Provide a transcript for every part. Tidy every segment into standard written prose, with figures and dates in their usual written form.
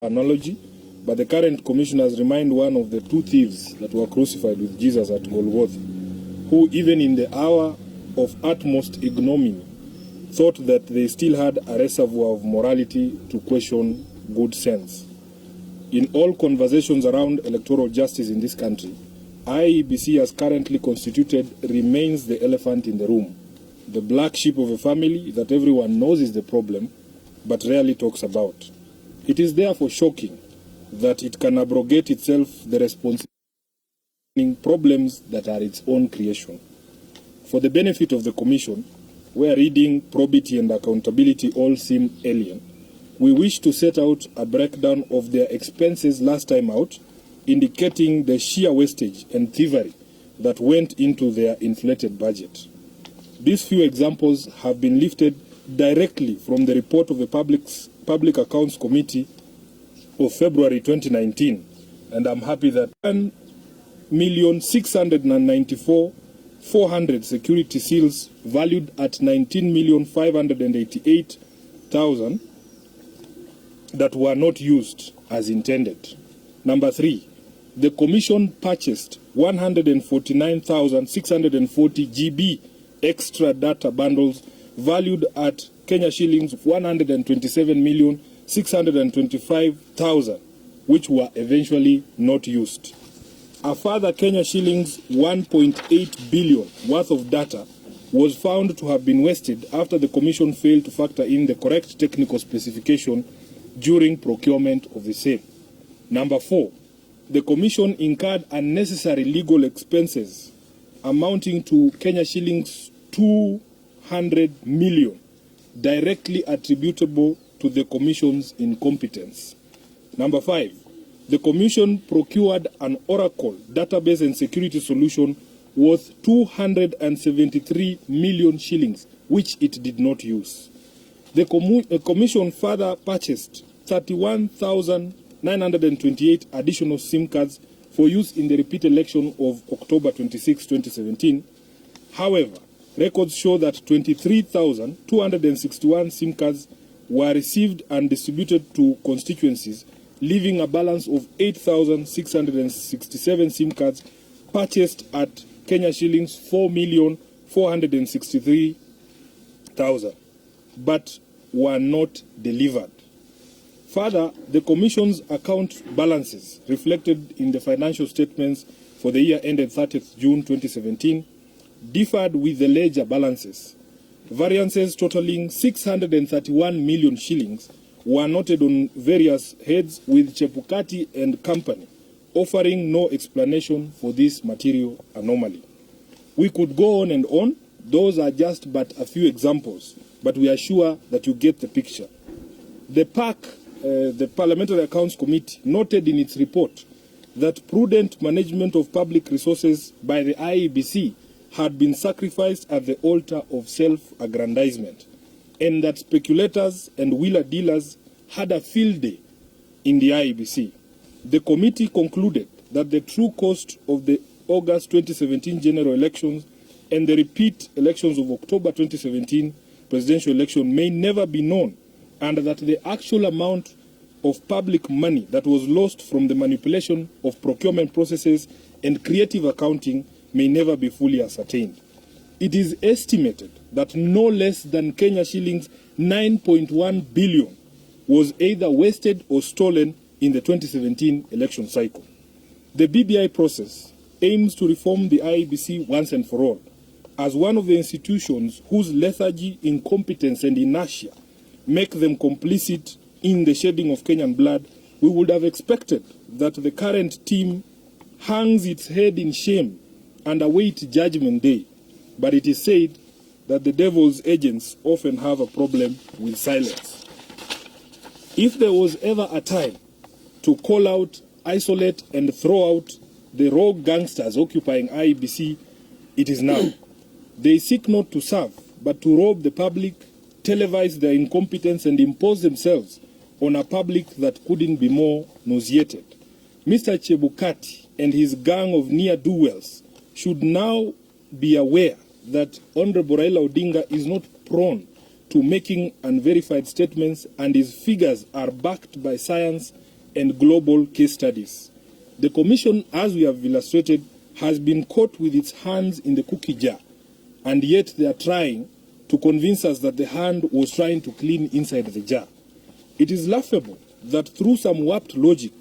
analogy, but the current commissioners remind one of the two thieves that were crucified with Jesus at Golgotha, who even in the hour of utmost ignominy thought that they still had a reservoir of morality to question good sense. In all conversations around electoral justice in this country, Iebc as currently constituted remains the elephant in the room, the black sheep of a family that everyone knows is the problem, but rarely talks about. It is therefore shocking that it can abrogate itself the responsibility in problems that are its own creation. For the benefit of the Commission, where reading, probity and accountability all seem alien, we wish to set out a breakdown of their expenses last time out, indicating the sheer wastage and thievery that went into their inflated budget. These few examples have been lifted directly from the report of the Public Accounts Committee of February 2019, and I'm happy that 1,694,400 security seals valued at 19,588,000 that were not used as intended. Number 3, the Commission purchased 149,640 GB extra data bundles valued at Kenya shillings 127,625,000, which were eventually not used. A further Kenya shillings 1.8 billion worth of data was found to have been wasted after the Commission failed to factor in the correct technical specification during procurement of the same. Number 4, the Commission incurred unnecessary legal expenses amounting to Kenya shillings 200 million, directly attributable to the Commission's incompetence. Number 5, the Commission procured an Oracle database and security solution worth 273 million shillings, which it did not use. The Commission further purchased 31,928 additional SIM cards for use in the repeat election of October 26, 2017. However, records show that 23,261 SIM cards were received and distributed to constituencies, leaving a balance of 8,667 SIM cards purchased at Kenya shillings 4,463,000, but were not delivered. Further, the Commission's account balances reflected in the financial statements for the year ended 30th June 2017 differed with the ledger balances. Variances totaling 631 million shillings were noted on various heads, with Chebukati and Company offering no explanation for this material anomaly. We could go on and on. Those are just but a few examples, but we are sure that you get the picture. The Parliamentary Accounts Committee noted in its report that prudent management of public resources by the Iebc had been sacrificed at the altar of self-aggrandizement, and that speculators and wheeler dealers had a field day in the Iebc. The committee concluded that the true cost of the August 2017 general elections and the repeat elections of October 2017 presidential election may never be known, and that the actual amount of public money that was lost from the manipulation of procurement processes and creative accounting may never be fully ascertained. It is estimated that no less than Kenya shillings 9.1 billion was either wasted or stolen in the 2017 election cycle. The BBI process aims to reform the Iebc once and for all. As one of the institutions whose lethargy, incompetence and inertia make them complicit in the shedding of Kenyan blood, we would have expected that the current team hangs its head in shame and awaits Judgment Day. But it is said that the devil's agents often have a problem with silence. If there was ever a time to call out, isolate and throw out the rogue gangsters occupying Iebc, it is now. They seek not to serve, but to rob the public, televise their incompetence and impose themselves on a public that couldn't be more nauseated. Mr. Chebukati and his gang of ne'er-do-wells should now be aware that Honorable Raila Odinga is not prone to making unverified statements, and his figures are backed by science and global case studies. The Commission, as we have illustrated, has been caught with its hands in the cookie jar, and yet they are trying to convince us that the hand was trying to clean inside the jar. It is laughable that through some warped logic,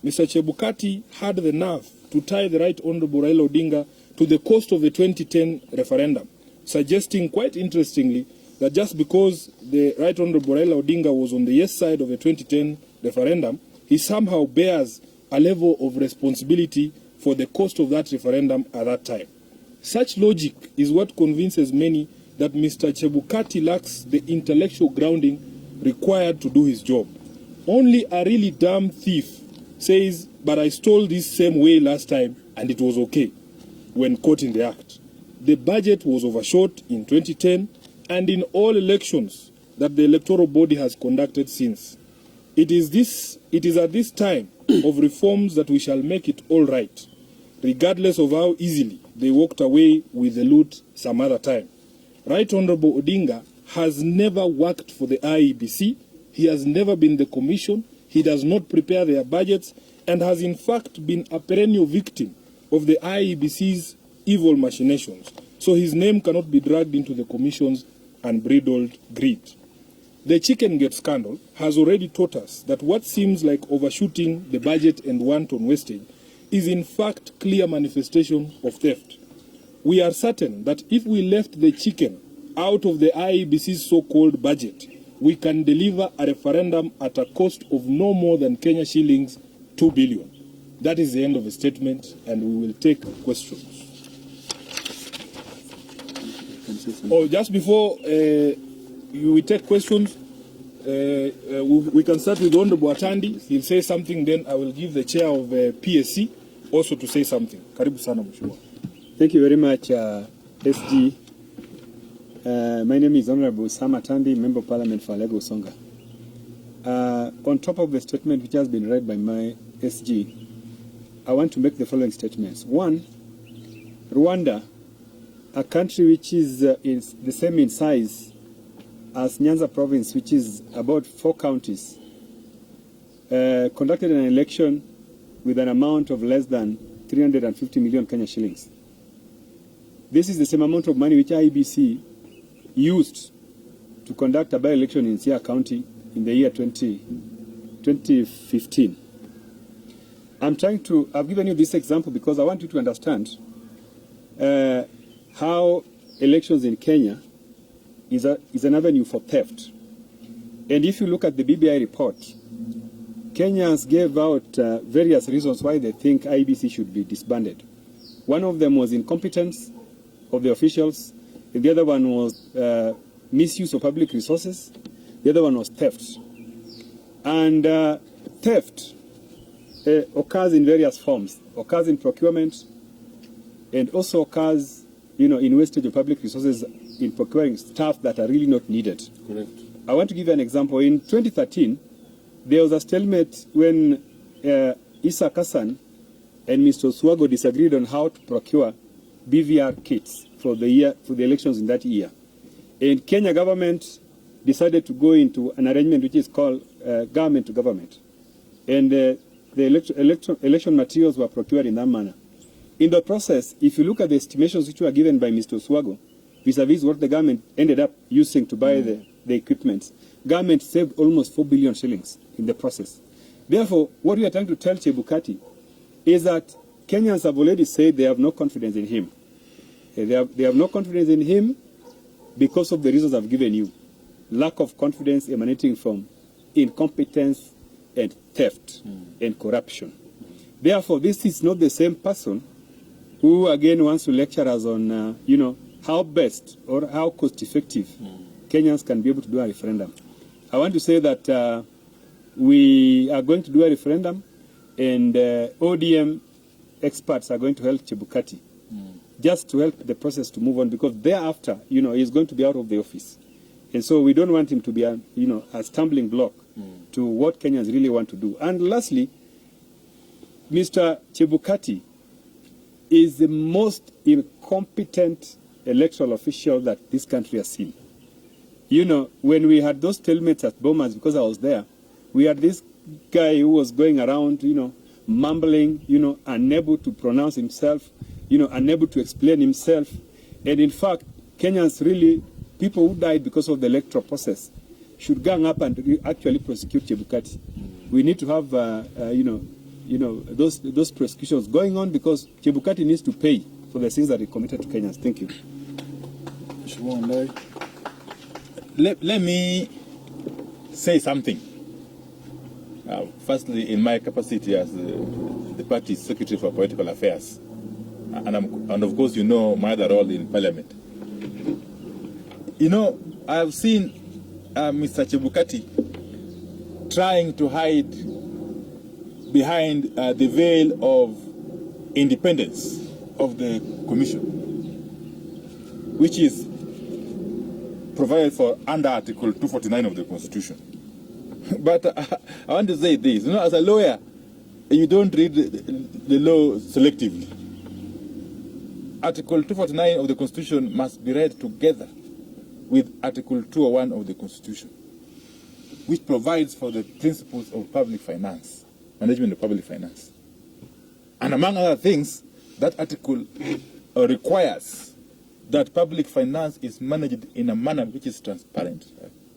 Mr. Chebukati had the nerve to tie the Right Honorable Raila Odinga to the cost of the 2010 referendum, suggesting quite interestingly that just because the Right Honorable Raila Odinga was on the yes side of the 2010 referendum, he somehow bears a level of responsibility for the cost of that referendum at that time. Such logic is what convinces many that Mr. Chebukati lacks the intellectual grounding required to do his job. Only a really dumb thief says, but I stole this same way last time and it was okay, when caught in the act. The budget was overshot in 2010 and in all elections that the electoral body has conducted since. It is at this time of reforms that we shall make it all right, regardless of how easily they walked away with the loot some other time. Right Honorable Odinga has never worked for the IEBC, he has never been the commission, he does not prepare their budgets, and has in fact been a perennial victim of the IEBC's evil machinations. So his name cannot be dragged into the commission's unbridled greed. The Chicken Gate scandal has already taught us that what seems like overshooting the budget and wanton wastage is in fact clear manifestation of theft. We are certain that if we left the chicken out of the IEBC's so-called budget, we can deliver a referendum at a cost of no more than Kenya shillings 2 billion. That is the end of the statement, and we will take questions. Oh, just before we take questions, we can start with Honorable Atandi. He'll say something, then I will give the chair of PSC also to say something. Karibu sana mheshimiwa. Thank you very much, SG. My name is Honorable Sam Atandi, Member of Parliament for Lego Songa. On top of the statement which has been read by my SG, I want to make the following statements. One, Rwanda, a country which is the same in size as Nyanza province, which is about 4 counties, conducted an election with an amount of less than 350 million Kenya shillings. This is the same amount of money which IEBC used to conduct a by-election in Siaya County in the year 2015. I've given you this example because I want you to understand how elections in Kenya is an avenue for theft. And if you look at the BBI report, Kenyans gave out various reasons why they think IEBC should be disbanded. One of them was incompetence of the officials. The other one was misuse of public resources. The other one was theft. And theft occurs in various forms. Occurs in procurement and also occurs, in wastage of public resources in procuring stuff that are really not needed. Correct. I want to give you an example. In 2013, there was a stalemate when Issa Kassan and Mr. Swago disagreed on how to procure BVR kits for the elections in that year. And Kenya government decided to go into an arrangement which is called government to government. And the election materials were procured in that manner. In the process, if you look at the estimations which were given by Mr. Swago, vis-a-vis what the government ended up using to buy the equipment, government saved almost 4 billion shillings in the process. Therefore, what we are trying to tell Chebukati is that Kenyans have already said they have no confidence in him. They have no confidence in him because of the reasons I've given you. Lack of confidence emanating from incompetence and theft and corruption. Therefore, this is not the same person who again wants to lecture us on, how best or how cost-effective Kenyans can be able to do a referendum. I want to say that we are going to do a referendum, and ODM experts are going to help Chebukati just to help the process to move on, because thereafter, he's going to be out of the office. And so we don't want him to be a stumbling block to what Kenyans really want to do. And lastly, Mr. Chebukati is the most incompetent electoral official that this country has seen. When we had those stalemates at Bomas, because I was there, we had this guy who was going around, mumbling, unable to pronounce himself, unable to explain himself. And in fact, Kenyans really, people who died because of the electoral process, should gang up and actually prosecute Chebukati. We need to have, those prosecutions going on, because Chebukati needs to pay for the things that he committed to Kenyans. Thank you. Let me say something. Firstly, in my capacity as the party's Secretary for Political Affairs, and of course, my other role in Parliament. I have seen Mr. Chebukati trying to hide behind the veil of independence of the Commission, which is provided for under Article 249 of the Constitution. But I want to say this, as a lawyer, you don't read the law selectively. Article 249 of the Constitution must be read together with Article 201 of the Constitution, which provides for the principles of public finance, management of public finance. And among other things, that article requires that public finance is managed in a manner which is transparent,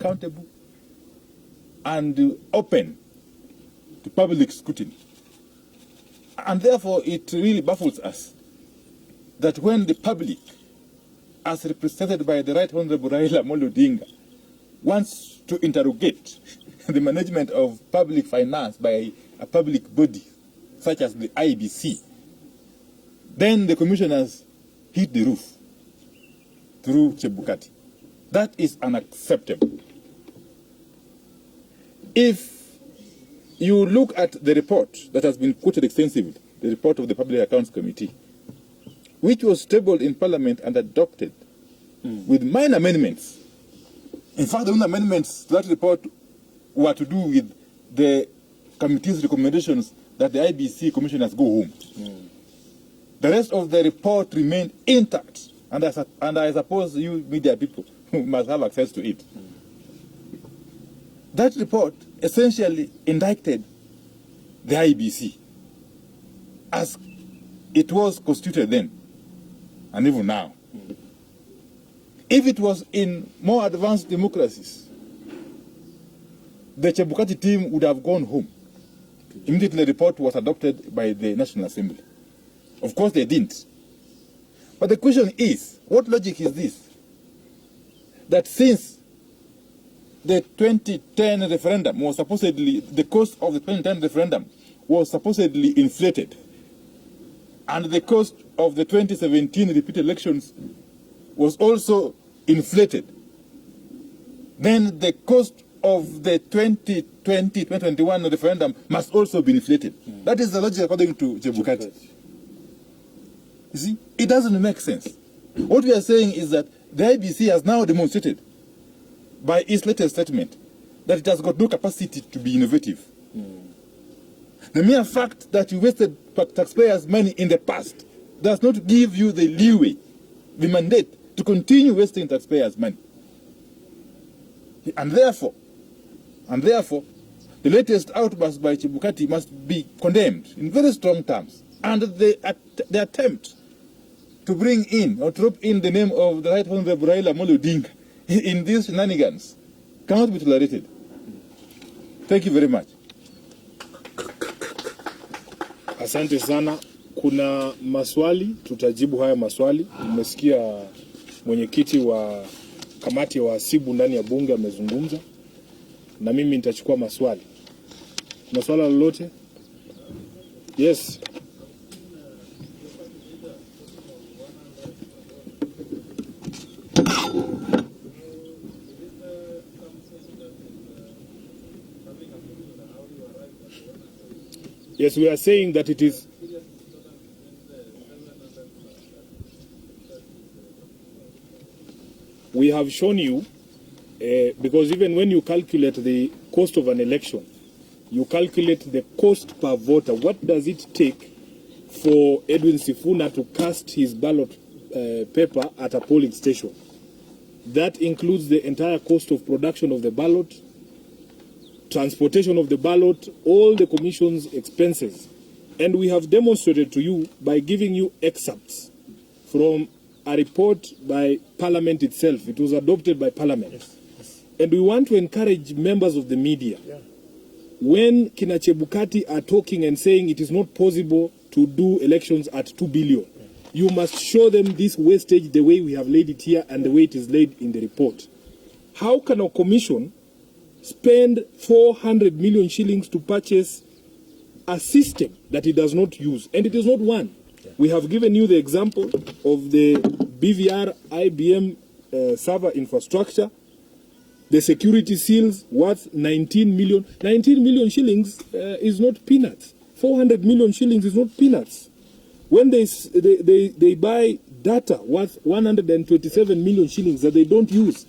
accountable, and open to public scrutiny. And therefore, it really baffles us that when the public, as represented by the Right Honorable Raila Odinga, wants to interrogate the management of public finance by a public body, such as the Iebc, then the commissioners hit the roof through Chebukati. That is unacceptable. If you look at the report that has been quoted extensively, the report of the Public Accounts Committee, which was tabled in Parliament and adopted with minor amendments. In fact, the only amendments to that report were to do with the committee's recommendations that the IBC commissioners go home. The rest of the report remained intact, and I suppose you media people must have access to it. That report essentially indicted the IBC as it was constituted then, and even now. If it was in more advanced democracies, the Chebukati team would have gone home. Immediately the report was adopted by the National Assembly. Of course they didn't. But the question is, what logic is this? That since the 2010 referendum was supposedly, the cost of the 2010 referendum was supposedly inflated, and the cost of the 2017 repeat elections was also inflated, then the cost of the 2020-2021 referendum must also be inflated. That is the logic according to Chebukati. You see, it doesn't make sense. What we are saying is that the IBC has now demonstrated by its latest statement that it has got no capacity to be innovative. The mere fact that you wasted taxpayers' money in the past does not give you the leeway, the mandate, to continue wasting taxpayers' money. And therefore, the latest outburst by Chebukati must be condemned in very strong terms. And the attempt to bring in or drop in the name of the Right Honorable Raila Odinga in these shenanigans cannot be tolerated. Thank you very much. Asante sana. Kuna maswali, tutajibu haya maswali. Nimesikia mwenyekiti wa kamati ya wahasibu ndani ya bunge amezungumza, na mimi nitachukua maswali. Kuna swala lolote? Yes. Yes, we are saying that it is. We have shown you, because even when you calculate the cost of an election, you calculate the cost per voter. What does it take for Edwin Sifuna to cast his ballot paper at a polling station? That includes the entire cost of production of the ballot, transportation of the ballot, all the commission's expenses. And we have demonstrated to you by giving you excerpts from a report by Parliament itself. It was adopted by Parliament. Yes, yes. And we want to encourage members of the media. Yeah. When Kina Chebukati are talking and saying it is not possible to do elections at 2 billion, you must show them this wastage the way we have laid it here and the way it is laid in the report. How can a commission spend 400 million shillings to purchase a system that it does not use? And it is not one. Yeah. We have given you the example of the BVR IBM server infrastructure, the security seals worth 19 million. 19 million shillings is not peanuts. 400 million shillings is not peanuts. When they buy data worth 127 million shillings that they don't use,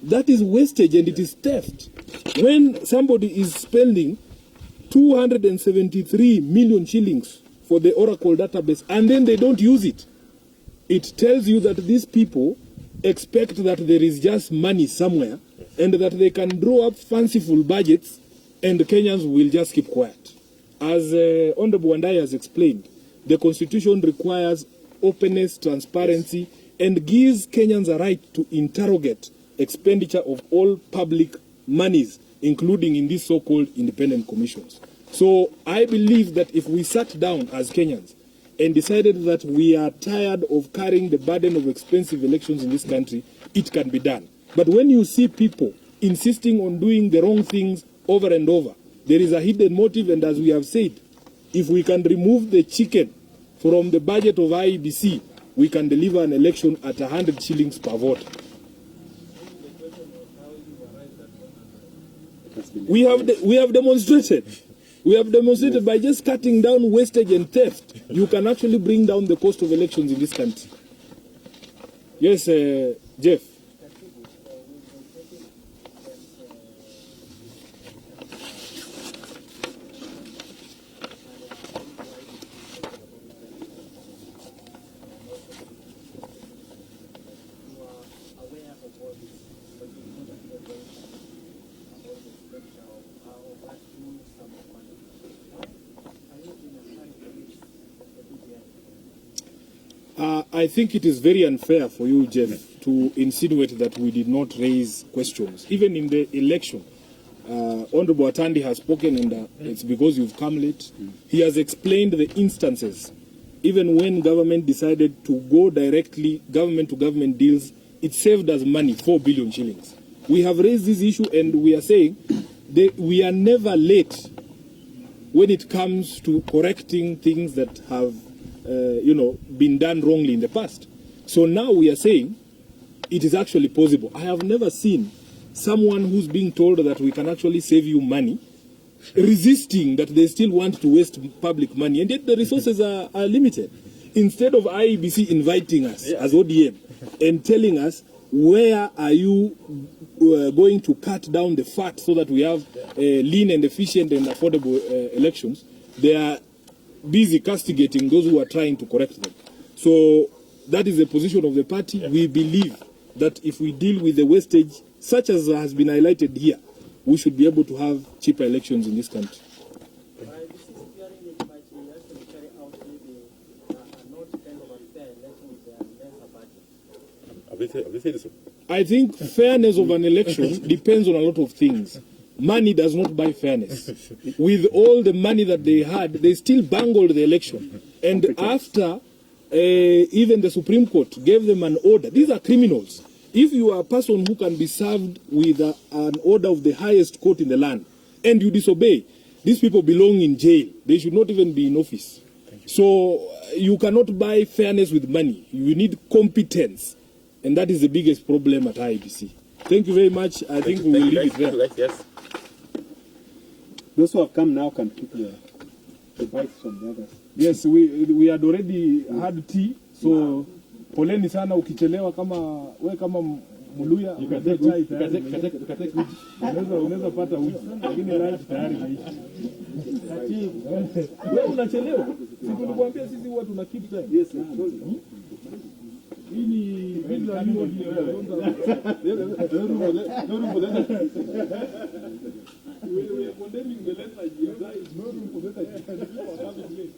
that is wastage and it is theft. When somebody is spending 273 million shillings for the Oracle database and then they don't use it, it tells you that these people expect that there is just money somewhere and that they can draw up fanciful budgets and Kenyans will just keep quiet. As Honorable Wandai has explained, the Constitution requires openness, transparency, and gives Kenyans a right to interrogate expenditure of all public monies, including in these so-called independent commissions. So I believe that if we sat down as Kenyans and decided that we are tired of carrying the burden of expensive elections in this country, it can be done. But when you see people insisting on doing the wrong things over and over, there is a hidden motive, and as we have said, if we can remove the chicken from the budget of Iebc, we can deliver an election at 100 shillings per vote. We have demonstrated. We have demonstrated by just cutting down wastage and theft, you can actually bring down the cost of elections in this country. Yes, Jeff. I think it is very unfair for you, Jeff, to insinuate that we did not raise questions. Even in the election, Honorable Atandi has spoken, and it's because you've come late. He has explained the instances. Even when government decided to go directly government-to-government deals, it saved us money, 4 billion shillings. We have raised this issue, and we are saying that we are never late when it comes to correcting things that have been done wrongly in the past. So now we are saying it is actually possible. I have never seen someone who's being told that we can actually save you money, resisting that they still want to waste public money, and yet the resources are limited. Instead of IEBC inviting us as ODM and telling us, where are you going to cut down the fat so that we have lean and efficient and affordable elections, they are busy castigating those who are trying to correct them. So that is the position of the party. We believe that if we deal with the wastage, such as has been highlighted here, we should be able to have cheaper elections in this country. I think fairness of an election depends on a lot of things. Money does not buy fairness. With all the money that they had, they still bungled the election. And after even the Supreme Court gave them an order, these are criminals. If you are a person who can be served with an order of the highest court in the land, and you disobey, these people belong in jail. They should not even be in office. So you cannot buy fairness with money. You need competence. And that is the biggest problem at IEBC. Thank you very much. I think we will leave it there. Yes. Those who have come now can keep the advice from the others. Yes, we had already had tea, so poleni sana ukichelewa kama Muluya unaweza pata uji, lakini lunch tayari imeisha. Wewe unachelewa. Sisi tulikwambia sisi huwa tuna keep time. Yes, hii ni bila hiyo ndio. We are condemning the lethargy. There is no room for lethargy. People are having late.